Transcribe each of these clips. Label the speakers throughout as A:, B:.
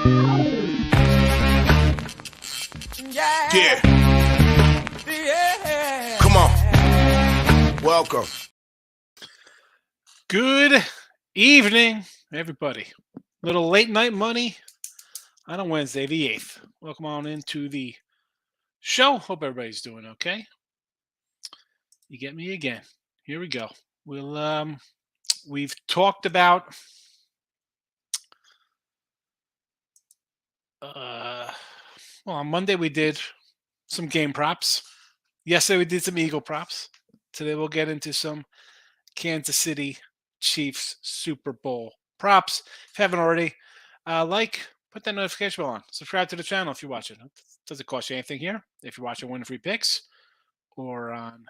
A: Yeah. Come on. Welcome.
B: Good evening, everybody. Little late night money on a Wednesday, the 8th. Welcome on into the show. Hope everybody's doing okay. You get me again. Here we go. We've talked about on Monday we did some game props. Yesterday we did some Eagle props. Today we'll get into some Kansas City Chiefs Super Bowl props. If you haven't already, put that notification bell on. Subscribe to the channel if you're watching. It doesn't cost you anything here. If you're watching Win Free Picks or on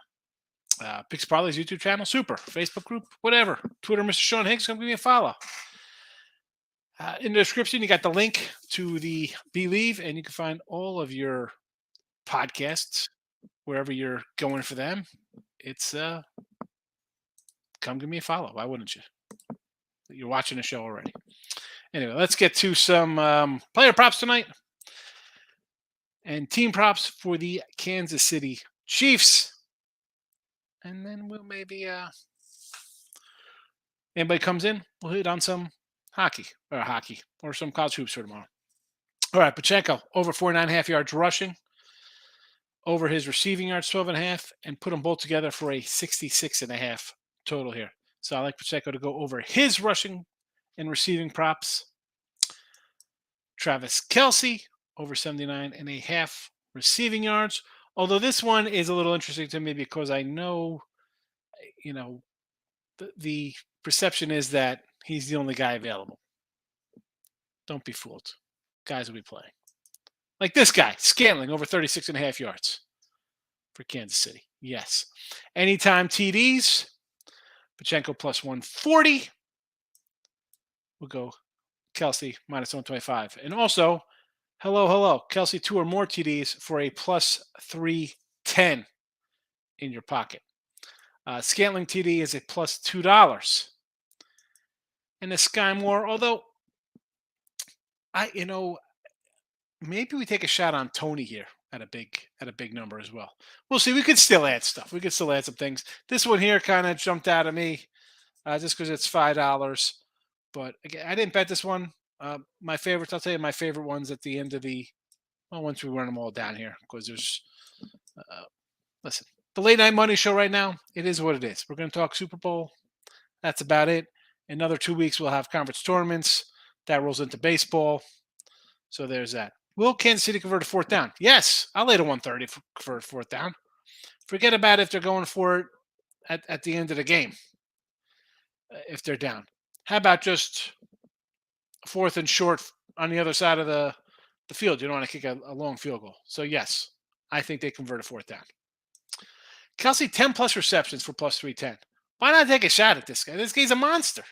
B: Picks Parlays YouTube channel, super. Facebook group, whatever. Twitter, Mr. Sean Higgs, come give me a follow. In the description, you got the link to the Believe, and you can find all of your podcasts wherever you're going for them. It's come give me a follow. Why wouldn't you? You're watching the show already. Anyway, let's get to some player props tonight and team props for the Kansas City Chiefs. And then we'll maybe, anybody comes in, we'll hit on some hockey or some college hoops for tomorrow. All right, Pacheco, over 49.5 yards rushing, over his receiving yards, 12.5, and put them both together for a 66.5 total here. So I like Pacheco to go over his rushing and receiving props. Travis Kelce, over 79.5 receiving yards. Although this one is a little interesting to me because I know, the perception is that he's the only guy available. Don't be fooled. Guys will be playing. Like this guy, Scantling, over 36.5 yards for Kansas City. Yes. Anytime TDs, Pacheco plus 140. We'll go Kelce minus 125. And also, hello, Kelce 2 or more TDs for a plus 310 in your pocket. Scantling TD is a plus $2. And the Sky Moore, although maybe we take a shot on Tony here at a big number as well. We'll see. We could still add stuff. We could still add some things. This one here kind of jumped out of me just because it's $5. But again, I didn't bet this one. My favorites, I'll tell you my favorite ones at the end of once we run them all down here, because there's, listen, the late night money show right now, it is what it is. We're going to talk Super Bowl. That's about it. Another 2 weeks, we'll have conference tournaments. That rolls into baseball. So there's that. Will Kansas City convert a fourth down? Yes. I'll lay to 130 for a fourth down. Forget about if they're going for it at the end of the game, if they're down. How about just fourth and short on the other side of the field? You don't want to kick a long field goal. So, yes, I think they convert a fourth down. Kelce, 10-plus receptions for plus 310. Why not take a shot at this guy? This guy's a monster.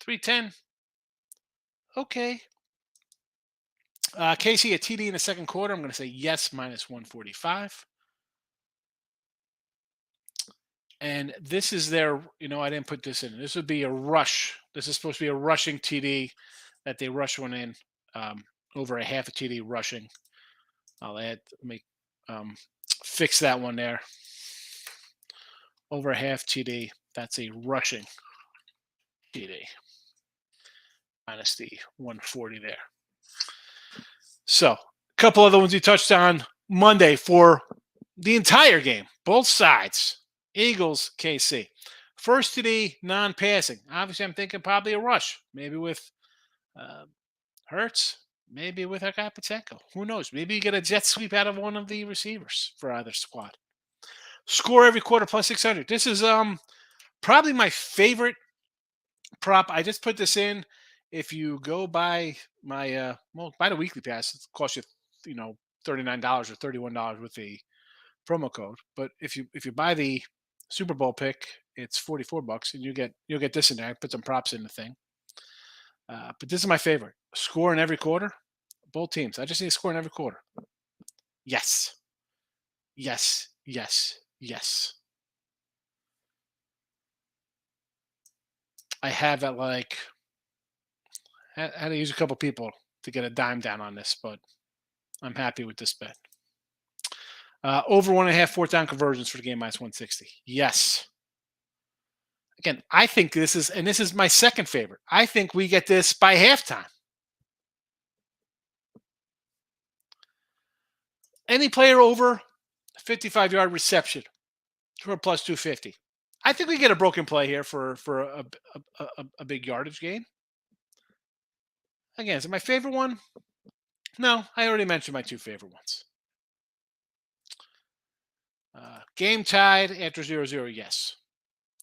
B: 310. Okay. Casey, a TD in the second quarter. I'm going to say yes, minus 145. And this is their, I didn't put this in. This would be a rush. This is supposed to be a rushing TD that they rush one in, over a half a TD rushing. I'll fix that one there. Over a half TD. That's a rushing TD. Minus the 140 there. So, a couple other ones we touched on Monday for the entire game. Both sides. Eagles, KC. First TD, non-passing. Obviously, I'm thinking probably a rush. Maybe with Hurts. Maybe with our guy Pacheco. Who knows? Maybe you get a jet sweep out of one of the receivers for either squad. Score every quarter plus 600. This is probably my favorite prop. I just put this in. If you go by my buy the weekly pass, it costs you $39 or $31 with the promo code. But if you buy the Super Bowl pick, it's $44, and you'll get this in there. I put some props in the thing. But this is my favorite. Score in every quarter. Both teams. I just need to score in every quarter. Yes. Yes. Yes. Yes. I have at Had to use a couple people to get a dime down on this, but I'm happy with this bet. Over 1.5 fourth down conversions for the game minus 160. Yes. Again, I think this is my second favorite. I think we get this by halftime. Any player over 55-yard reception for a plus 250. I think we get a broken play here for a big yardage game. Again, is it my favorite one? No, I already mentioned my two favorite ones. Game tied after 0-0, yes.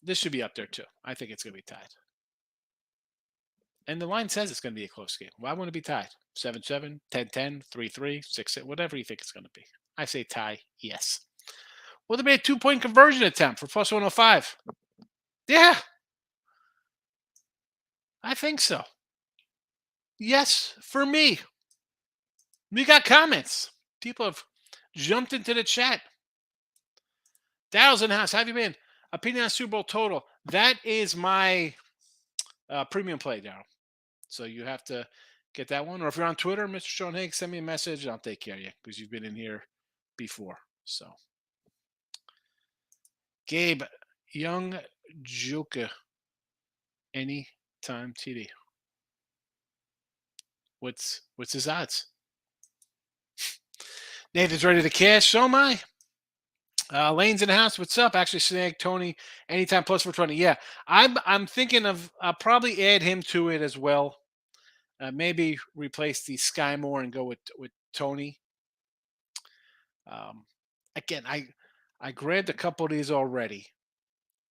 B: This should be up there too. I think it's going to be tied. And the line says it's going to be a close game. Why wouldn't it be tied? 7-7, 10-10, 3-3, 6-6, whatever you think it's going to be. I say tie, yes. Will there be a 2-point conversion attempt for plus 105? Yeah. I think so. Yes, for me. We got comments. People have jumped into the chat. Daryl's in the house. How have you been? Opinion on Super Bowl total. That is my premium play, Daryl. So you have to get that one. Or if you're on Twitter, Mr. Sean Higgs, send me a message and I'll take care of you because you've been in here before. So, Gabe, Young Joker, anytime TD. What's his odds? Nathan's ready to cash. So am I. Lane's in the house. What's up? Actually, snag Tony anytime plus 420. Yeah, I'm thinking of I'll probably add him to it as well. Maybe replace the Sky Moore and go with Tony. Again, I grabbed a couple of these already,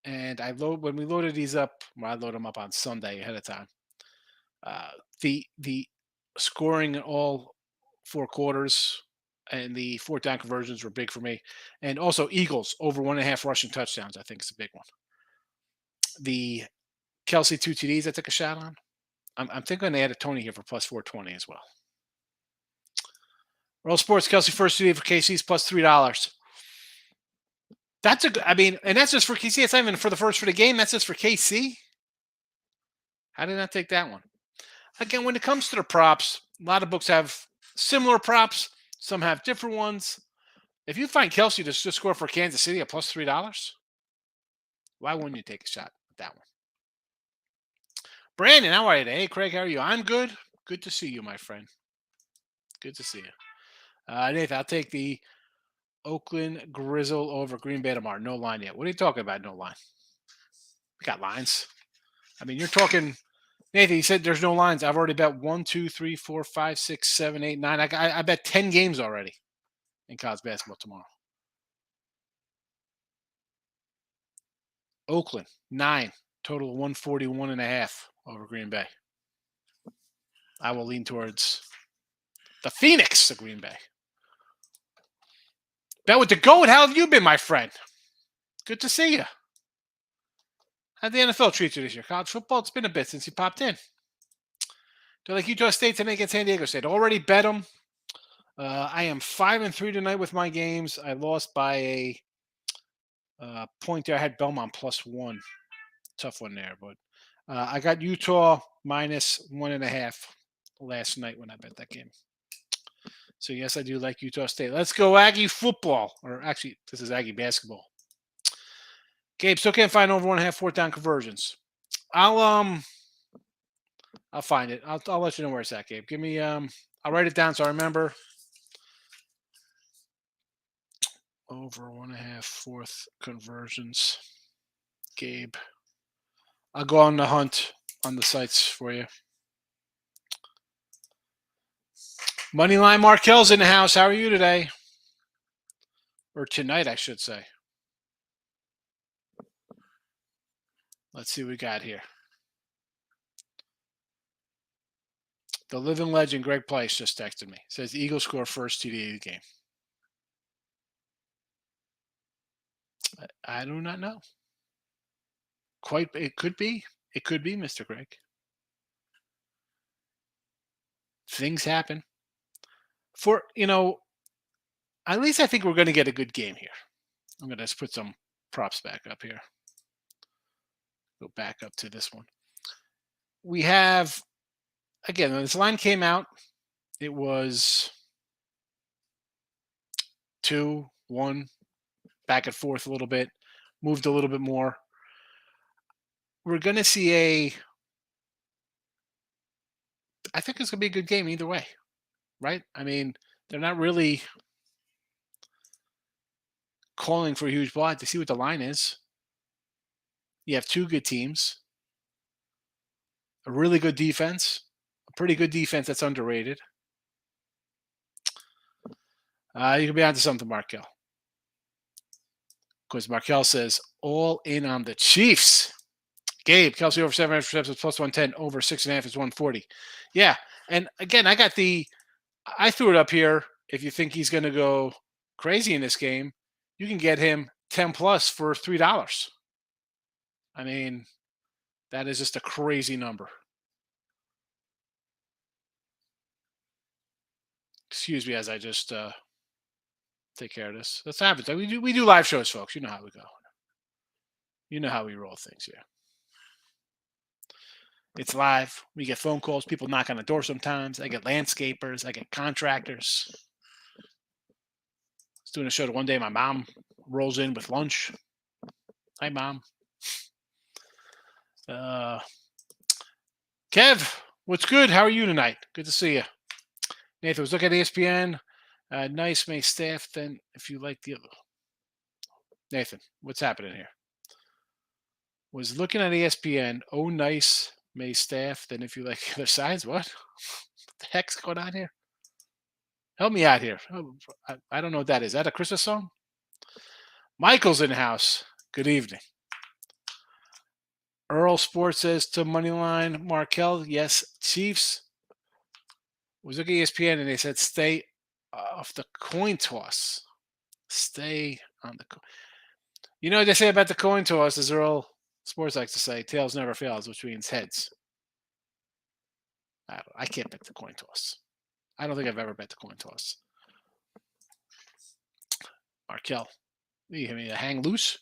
B: and when we loaded these up. Well, I load them up on Sunday ahead of time. The scoring in all 4 quarters and the fourth down conversions were big for me, and also Eagles over 1.5 rushing touchdowns. I think is a big one. The Kelsey 2 TDs I took a shot on. I'm thinking to add a Tony here for plus 420 as well. Roll Sports Kelsey first TD for KC's plus $3. That's and that's just for KC. It's not even for the game. That's just for KC. How did I take that one? Again, when it comes to the props, a lot of books have similar props. Some have different ones. If you find Kelsey to just score for Kansas City at plus $3, why wouldn't you take a shot at that one? Brandon, how are you today? Hey, Craig, how are you? I'm good. Good to see you, my friend. Good to see you. Nathan, I'll take the Oakland Grizzle over Green Bay tomorrow. No line yet. What are you talking about, no line? We got lines. I mean, you're talking... Nathan, he said there's no lines. I've already bet 1, 2, 3, 4, 5, 6, 7, 8, 9. I bet 10 games already in college basketball tomorrow. Oakland, 9. Total of 141.5 over Green Bay. I will lean towards the Phoenix of Green Bay. Bet with the GOAT. How have you been, my friend? Good to see you. How'd the NFL treat you this year? College football, it's been a bit since you popped in. They're like Utah State tonight against San Diego State. Already bet them. I am 5-3 tonight with my games. I lost by a point there. I had Belmont plus 1. Tough one there, but I got Utah minus 1.5 last night when I bet that game. So yes, I do like Utah State. Let's go Aggie football, or actually, this is Aggie basketball. Gabe, still can't find over 1.5 fourth down conversions. I'll find it. I'll let you know where it's at, Gabe. Give me I'll write it down so I remember. Over 1.5 fourth conversions. Gabe. I'll go on the hunt on the sites for you. Moneyline Markel's in the house. How are you today? Or tonight, I should say. Let's see what we got here. The living legend, Greg Price, just texted me. Says the Eagles score first TD of the game. I do not know. It could be. It could be, Mr. Greg. Things happen. At least I think we're going to get a good game here. I'm going to just put some props back up here. Go back up to this one. We have again, when this line came out, it was 2-1, back and forth a little bit, moved a little bit more. We're going to see I think it's going to be a good game either way, right? I mean, they're not really calling for a huge blowout to see what the line is. You have two good teams, a really good defense, a pretty good defense that's underrated. You can be onto something, Markel. Because Markel says, all in on the Chiefs. Gabe, Kelsey over 7 receptions is plus 110, over 6.5 is 140. Yeah. And again, I threw it up here. If you think he's going to go crazy in this game, you can get him 10 plus for $3. I mean, that is just a crazy number. Excuse me as I just take care of this. That's happens. We do live shows, folks. You know how we go. You know how we roll things here. It's live. We get phone calls. People knock on the door sometimes. I get landscapers. I get contractors. I was doing a show one day. My mom rolls in with lunch. Hi, Mom. Kev, what's good? How are you tonight? Good to see you. Nathan was looking at ESPN. Nice May staff. Then, if you like the other. Nathan, what's happening here? Was looking at ESPN. Oh, nice May staff. Then, if you like the other sides, what the heck's going on here? Help me out here. I don't know what that is. Is that a Christmas song? Michael's in the house. Good evening. Earl Sports says to Moneyline, Markel, yes, Chiefs. Was looking at ESPN and they said stay off the coin toss. Stay on the coin. You know what they say about the coin toss, as Earl Sports likes to say, tails never fails, which means heads. I can't bet the coin toss. I don't think I've ever bet the coin toss. Markel, you give me a hang loose.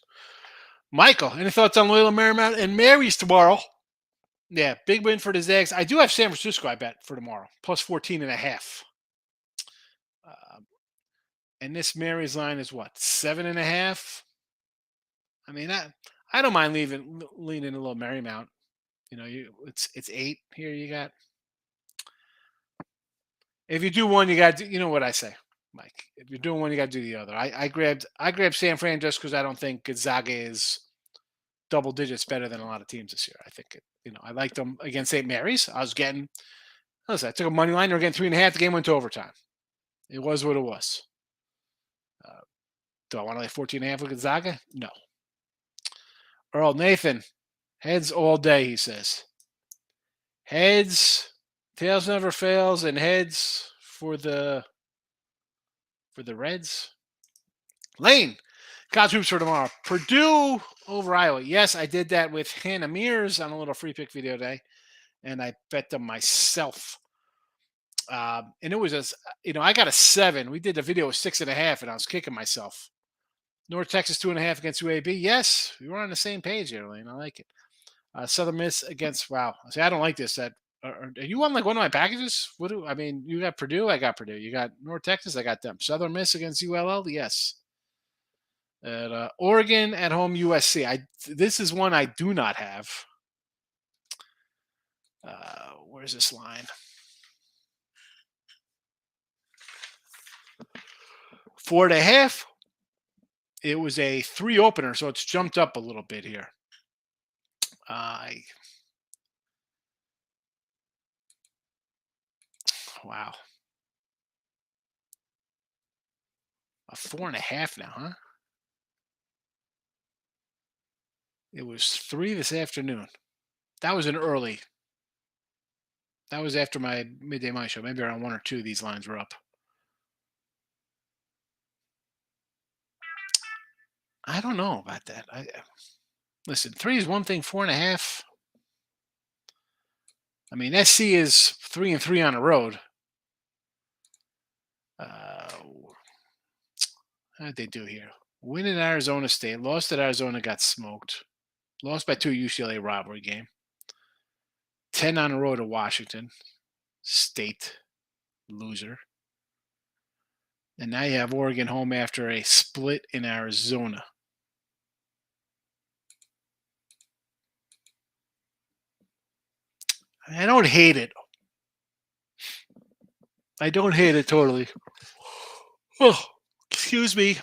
B: Michael, any thoughts on Loyola, Marymount, and Mary's tomorrow? Yeah, big win for the Zags. I do have San Francisco, I bet, for tomorrow, plus 14.5. And this Mary's line is what, 7.5? I mean, I don't mind leaning a little Marymount. You know, it's 8 here. You got. If you do one, you got. You know what I say, Mike. If you're doing one, you got to do the other. I grabbed San Fran just because I don't think Gonzaga is double digits better than a lot of teams this year. I think I liked them against St. Mary's. I took a money line. They were getting 3.5. The game went to overtime. It was what it was. Do I want to lay 14.5 with Gonzaga? No. Earl Nathan, heads all day, he says. Heads, tails never fails, and heads for the Reds. Lane, college hoops for tomorrow. Purdue over Iowa. Yes, I did that with Hannah Mears on a little free pick video day, and I bet them myself. And it was I got a 7. We did the video with 6.5, and I was kicking myself. North Texas 2.5 against UAB. Yes, we were on the same page here, Lane. I like it. Southern Miss against wow. See, I don't like this. Are you on like one of my packages? You got Purdue. I got Purdue. You got North Texas. I got them. Southern Miss against ULL. Yes. At Oregon at home USC. This is one I do not have. Where's this line? 4.5. It was a 3 opener, so it's jumped up a little bit here. Wow. A 4.5 now, huh? It was 3 this afternoon. That was an early. That was after my midday money show. Maybe around 1 or 2 of these lines were up. I don't know about that. Listen, 3 is one thing, 4.5. I mean, SC is 3-3 on the road. How did they do here? Win at Arizona State, lost at Arizona, got smoked. Lost by 2 UCLA rivalry game. 10 on the road to Washington. State loser. And now you have Oregon home after a split in Arizona. I don't hate it. I don't hate it totally. Oh, excuse me.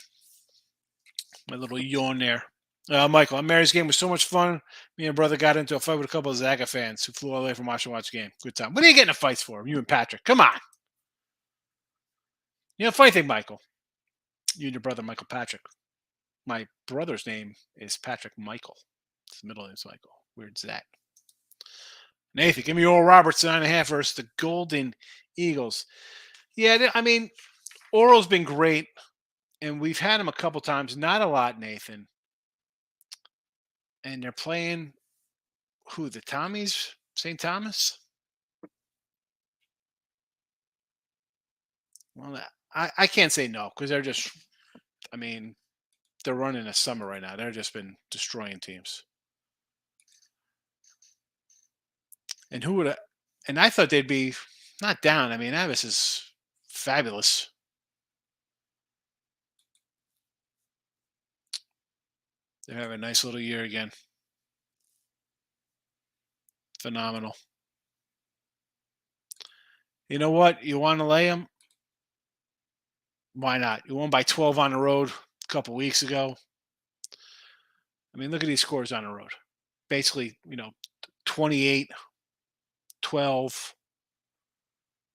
B: My little yawn there. Michael, on Mary's game was so much fun. Me and brother got into a fight with a couple of Zaga fans who flew all the way from watching the game. Good time. What are you getting in fights for? You and Patrick. Come on. You know, funny thing, Michael. You and your brother, Michael Patrick. My brother's name is Patrick Michael. His middle name is Michael. Weird's that. Nathan, give me Oral Roberts 9.5 versus the Golden Eagles. Yeah, I mean, Oral's been great, and we've had him a couple times. Not a lot, Nathan. And they're playing who? The Tommies? St. Thomas? Well, I can't say no because they're just, I mean, they're running a summer right now. They've just been destroying teams. And who would? And I thought they'd be not down. I mean, Avis is fabulous. They're having a nice little year again. Phenomenal. You know what? You want to lay them? Why not? You won by 12 on the road a couple weeks ago. I mean, look at these scores on the road. Basically, 28, 12.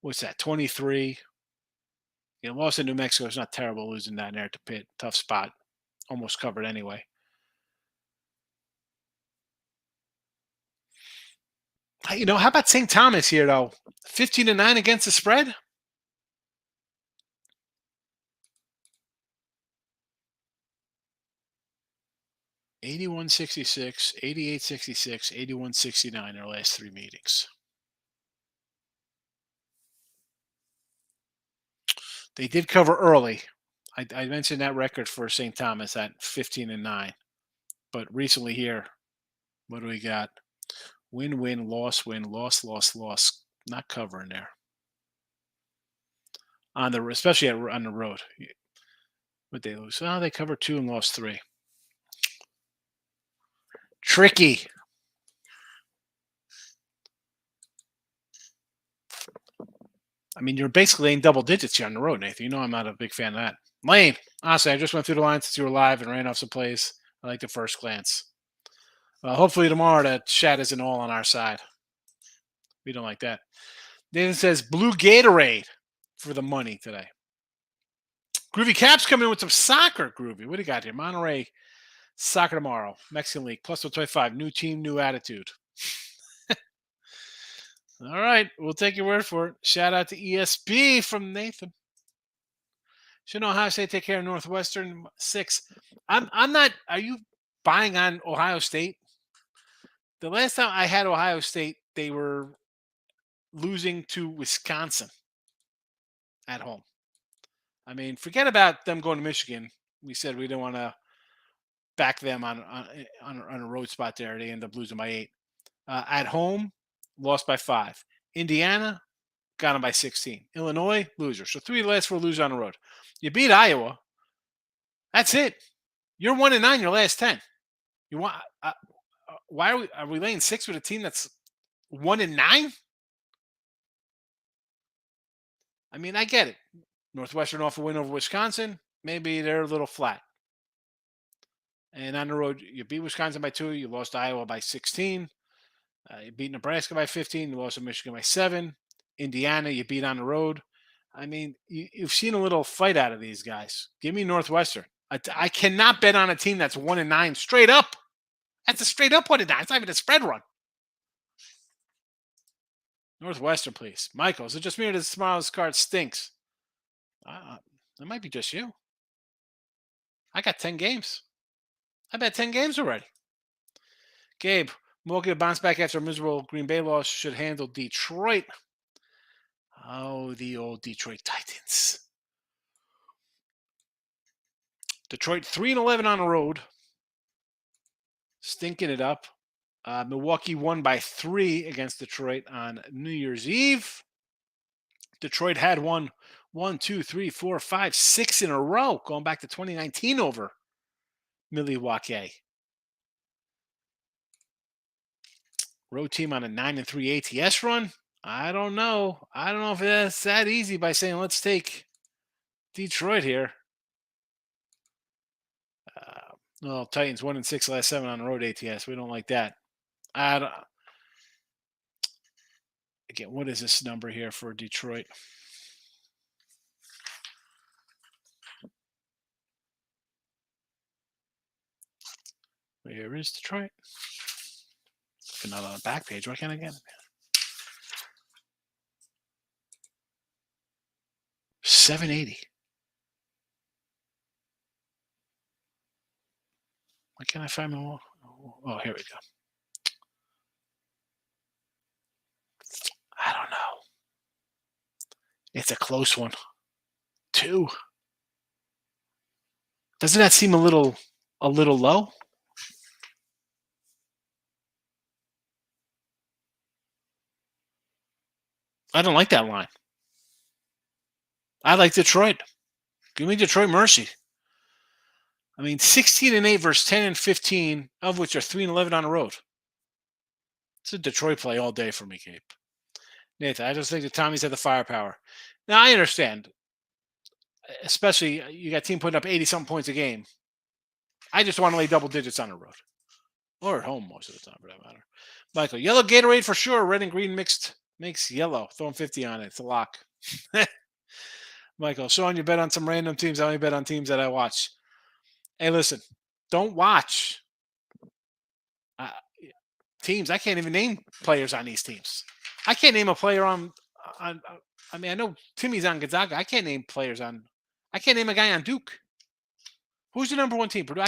B: What's that? 23. Lost in New Mexico. It's not terrible losing down there at the pit. Tough spot. Almost covered anyway. How about St. Thomas here, though? 15-9 against the spread? $81.66, $88.66, $81.69 their last three meetings. They did cover early. I mentioned that record for St. Thomas at 15-9. But recently here, what do we got? Win, win, loss, win, loss, loss, loss. Not covering there. Especially on the road. What they lose? Oh, they covered 2 and lost 3. Tricky. I mean, you're basically in double digits here on the road, Nathan. I'm not a big fan of that. Lane, honestly, I just went through the line since you were live and ran off some plays. I like the first glance. Hopefully tomorrow the chat isn't all on our side. We don't like that. Nathan says blue Gatorade for the money today. Groovy Caps coming in with some soccer, Groovy. What do you got here? Monterey soccer tomorrow. Mexican League, plus 125. New team, new attitude. All right, we'll take your word for it. Shout out to ESB from Nathan. Should know Ohio State take care of Northwestern 6. I'm not. Are you buying on Ohio State? The last time I had Ohio State, they were losing to Wisconsin at home. I mean, forget about them going to Michigan. We said we didn't want to back them on a road spot there. They end up losing by 8. At home, lost by 5. Indiana, got them by 16. Illinois, loser. So 3 of the last 4 lose on the road. You beat Iowa. That's it. You're 1-9 your last 10. You want? Why are we laying 6 with a team that's 1-9? I mean, I get it. Northwestern off a win over Wisconsin. Maybe they're a little flat. And on the road, you beat Wisconsin by 2. You lost Iowa by 16. You beat Nebraska by 15. You lost to Michigan by 7. Indiana, you beat on the road. I mean, you've seen a little fight out of these guys. Give me Northwestern. I cannot bet on a team that's 1-9 straight up. That's a straight up 1-9. It's not even a spread run. Northwestern, please. Michael, is it just me or does tomorrow's card stinks? It might be just you. I got 10 games. I bet 10 games already. Gabe, Milwaukee to bounce back after a miserable Green Bay loss should handle Detroit. Oh, the old Detroit Titans. Detroit 3-11 on the road. Stinking it up. Milwaukee won by 3 against Detroit on New Year's Eve. Detroit had one, 2, 3, 4, 5, 6 in a row, going back to 2019 over Milwaukee. Road team on a 9-3 ATS run. I don't know. I don't know if that's that easy by saying let's take Detroit here. Well, Titans 1-6 last 7 on the road ATS. We don't like that. I don't, again, what is this number here for Detroit? Where is Detroit? But not on the back page. Why can't I get it? 780. Why can't I find more? Oh, here we go. I don't know. It's a close one. 2. Doesn't that seem a little low? I don't like that line. I like Detroit. Give me Detroit mercy. I mean, 16-8 versus 10-15, of which are 3-11 on the road. It's a Detroit play all day for me, Gabe. Nathan, I just think the Tommies have the firepower. Now, I understand, especially you got a team putting up 80-something points a game. I just want to lay double digits on the road. Or at home most of the time, for that matter. Michael, yellow Gatorade for sure. Red and green mixed makes yellow. Throwing 50 on it. It's a lock. Michael, Sean, you bet on some random teams. I only bet on teams that I watch. Hey, listen, don't watch teams. I can't even name players on these teams. I can't name a player on I mean, I know Timmy's on Gonzaga. I can't name players on. I can't name a guy on Duke. Who's the number 1 team? Purdue.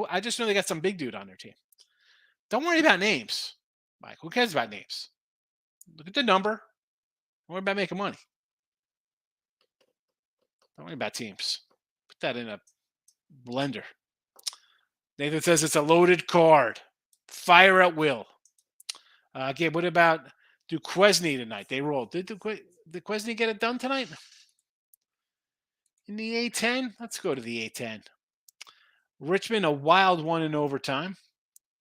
B: I just know they got some big dude on their team. Don't worry about names, Mike. Who cares about names? Look at the number. Don't worry about making money. Don't worry about teams. Put that in a blender. Nathan says it's a loaded card. Fire at will. Gabe, what about Duquesne tonight? They rolled. Did Duquesne get it done tonight? In the A10? Let's go to the A10. Richmond, a wild one in overtime.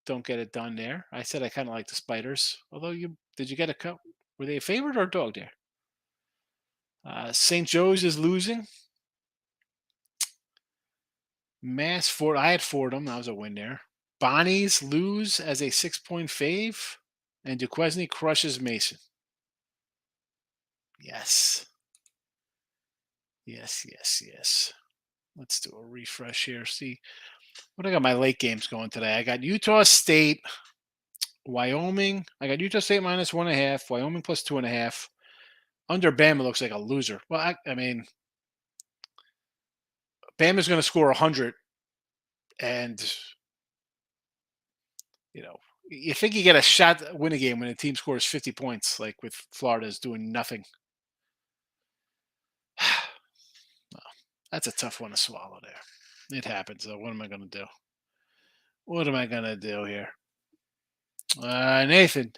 B: Don't get it done there. I said I kind of like the Spiders. Although did you get a cut? Were they a favorite or a dog there? St. Joe's is losing. Mass Ford. I had Fordham. That was a win there. Bonnie's lose as a 6-point fave. And Duquesne crushes Mason. Yes. Yes. Let's do a refresh here. See what I got my late games going today. I got Utah State, Wyoming. I got Utah State -1.5, Wyoming +2.5. Under Bama looks like a loser. Well, I mean, Bama's going to score 100, and you think you get a shot to win a game when a team scores 50 points, like with Florida's doing nothing. Well, that's a tough one to swallow there. It happens, though. What am I going to do? What am I going to do here? Nathan,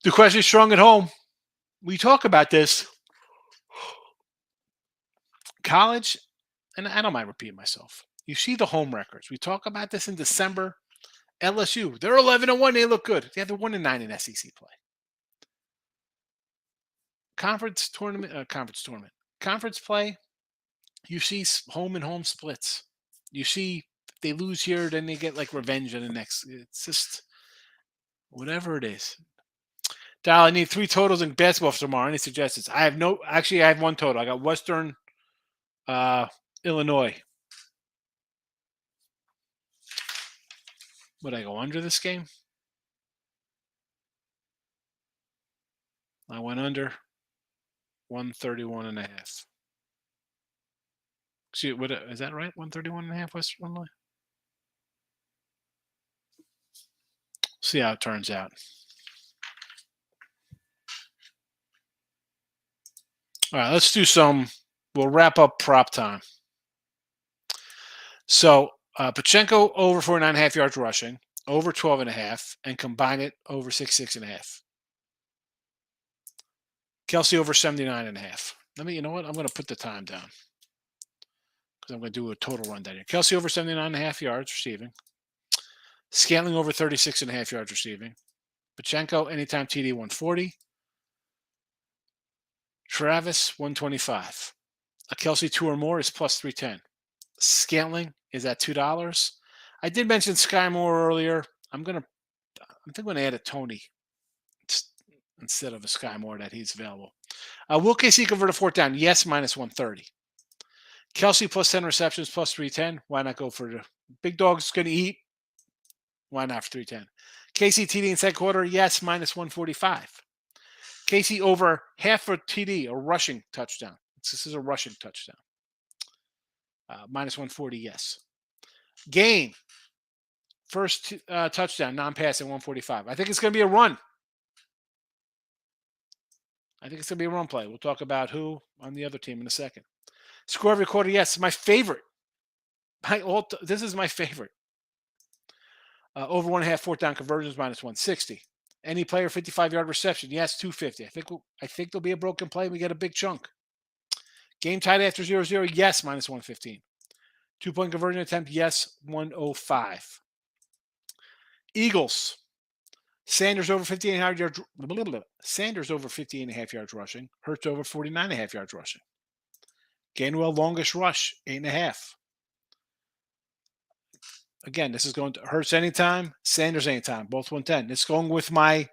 B: Duquesne's strong at home. We talk about this. College, and I don't mind repeating myself. You see the home records. We talk about this in December. LSU, they're 11-1. They look good. They have the 1-9 in SEC play. Conference play. You see home and home splits. You see they lose here, then they get like revenge in the next. It's just whatever it is. Dial, I need 3 totals in basketball for tomorrow. Any suggestions? I have one total. I got Western, Illinois. Would I go under this game? I went under 131.5. Excuse, is that right? 131.5 Western Illinois? See how it turns out. All right, let's do some. We'll wrap up prop time. So Pachenko over 4.5 yards rushing, over 12.5, and combine it over 6.5. Kelsey over 79.5. You know what? I'm going to put the time down because I'm going to do a total rundown here. Kelsey over 79.5 yards receiving. Scantling over 36.5 yards receiving. Pachenko, anytime TD 140. Travis 125. A Kelsey 2 or more is plus 310. Scantling is at $2. I did mention Sky Moore earlier. I think I'm going to add a Tony instead of a Sky Moore that he's available. Will KC convert a fourth down? Yes, minus 130. Kelsey plus 10 receptions, plus 310. Why not go for the big dog's going to eat? Why not for 310? KC TD in second quarter? Yes, minus 145. KC over half a TD, a rushing touchdown. This is a rushing touchdown. Minus 140, yes. Game. First touchdown, non-passing, 145. I think it's going to be a run. I think it's going to be a run play. We'll talk about who on the other team in a second. Score every quarter, yes. My favorite. This is my favorite. Over 1.5 fourth down conversions, minus 160. Any player 55-yard reception, yes, 250. I think there'll be a broken play. We get a big chunk. Game tied after 0-0, yes, minus 115. 2-point conversion attempt, yes, 105. Eagles. Sanders over 58.5 yards. Sanders over 58.5 yards rushing. Hurts over 49.5 yards rushing. Gainwell longest rush, 8.5. Again, this is going to Hurts anytime, Sanders anytime, both 110. It's going with my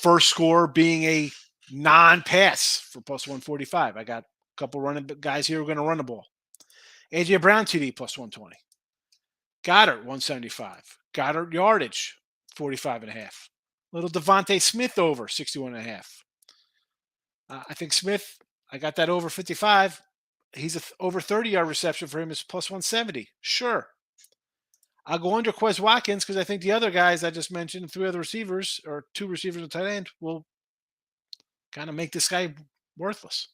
B: first score being a non-pass for plus 145. I got a couple running guys here who are going to run the ball. A.J. Brown TD plus 120. Goddard 175. Goddard yardage 45.5. Little Devontae Smith over 61.5. I think Smith, I got that over 55. He's over 30-yard reception for him is plus 170. Sure. I'll go under Quez Watkins because I think the other guys I just mentioned, 3 other receivers or 2 receivers and tight end, will kind of make this guy worthless.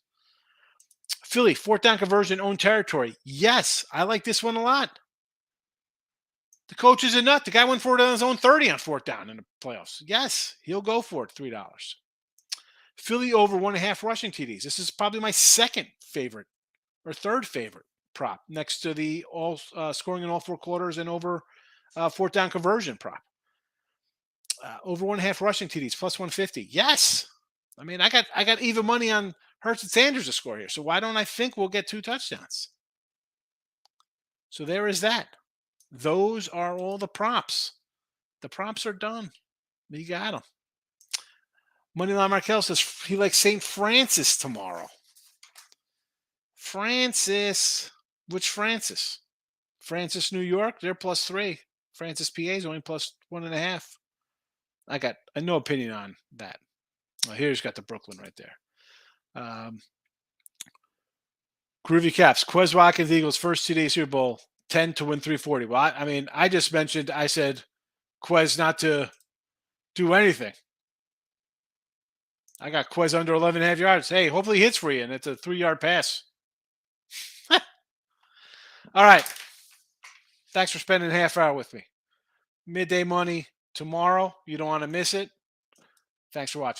B: Philly, fourth down conversion, own territory. Yes, I like this one a lot. The coach is a nut. The guy went for it on his own 30 on fourth down in the playoffs. Yes, he'll go for it, $3. Philly over 1.5 rushing TDs. This is probably my second favorite or third favorite prop next to the all scoring in all 4 quarters and over fourth down conversion prop. Over 1.5 rushing TDs, plus 150. Yes. I mean, I got even money on Hurts and Sanders to score here. So why don't I think we'll get 2 touchdowns? So there is that. Those are all the props. The props are done. You got them. Moneyline Markel says he likes St. Francis tomorrow. Francis. Which Francis? Francis, New York. They're plus 3. Francis, PA is only plus 1.5. I got no opinion on that. Well, here's got the Brooklyn right there. Groovy Caps. Quez Watkins, Eagles, first TD Super Bowl, 10 to win 340. Well, I mean, I just mentioned, I said Quez not to do anything. I got Quez under 11.5 yards. Hey, hopefully he hits for you, and it's a 3-yard pass. All right. Thanks for spending a half hour with me. Midday Money tomorrow. You don't want to miss it. Thanks for watching.